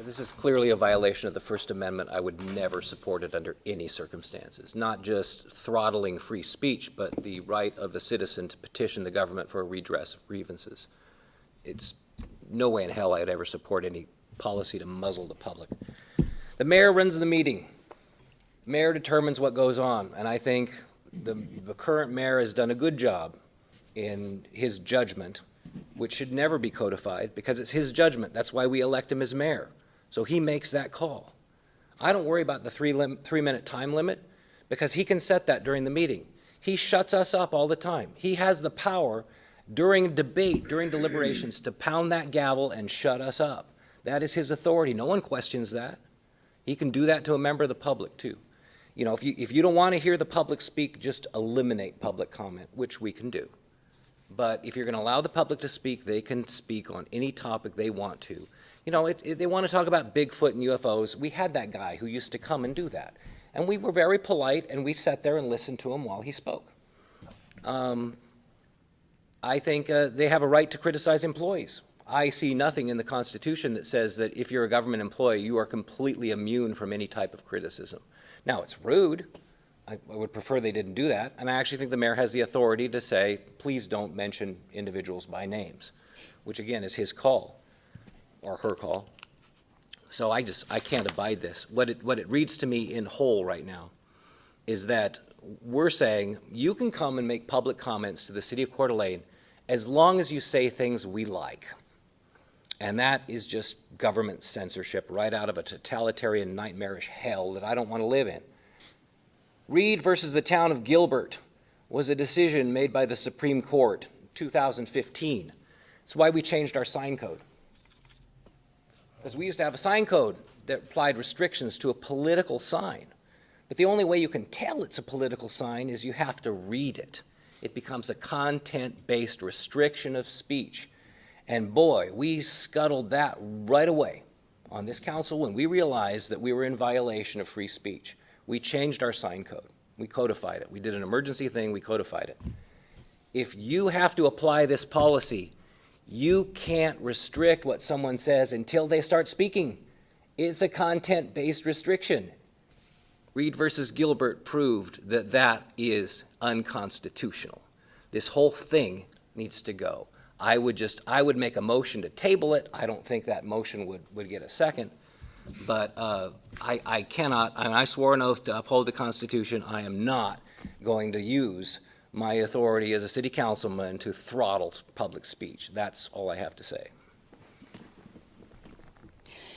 This is clearly a violation of the First Amendment. I would never support it under any circumstances. Not just throttling free speech, but the right of the citizen to petition the government for a redress of grievances. It's no way in hell I'd ever support any policy to muzzle the public. The mayor runs the meeting. Mayor determines what goes on, and I think the current mayor has done a good job in his judgment, which should never be codified because it's his judgment. That's why we elect him as mayor. So he makes that call. I don't worry about the 3-minute time limit because he can set that during the meeting. He shuts us up all the time. He has the power during debate, during deliberations, to pound that gavel and shut us up. That is his authority. No one questions that. He can do that to a member of the public too. You know, if you don't want to hear the public speak, just eliminate public comment, which we can do. But if you're going to allow the public to speak, they can speak on any topic they want to. You know, they want to talk about Bigfoot and UFOs. We had that guy who used to come and do that. And we were very polite, and we sat there and listened to him while he spoke. I think they have a right to criticize employees. I see nothing in the Constitution that says that if you're a government employee, you are completely immune from any type of criticism. Now, it's rude. I would prefer they didn't do that. And I actually think the mayor has the authority to say, please don't mention individuals by names, which again is his call or her call. So I can't abide this. What it reads to me in whole right now is that we're saying you can come and make public comments to the city of Coeur d'Alene as long as you say things we like. And that is just government censorship right out of a totalitarian nightmarish hell that I don't want to live in. Reed versus the town of Gilbert was a decision made by the Supreme Court in 2015. It's why we changed our sign code. Because we used to have a sign code that applied restrictions to a political sign. But the only way you can tell it's a political sign is you have to read it. It becomes a content-based restriction of speech. And boy, we scuttled that right away on this council when we realized that we were in violation of free speech. We changed our sign code. We codified it. We did an emergency thing, we codified it. If you have to apply this policy, you can't restrict what someone says until they start speaking. It's a content-based restriction. Reed versus Gilbert proved that that is unconstitutional. This whole thing needs to go. I would make a motion to table it. I don't think that motion would get a second. But I cannot, and I swore an oath to uphold the Constitution. I am not going to use my authority as a city councilman to throttle public speech. That's all I have to say.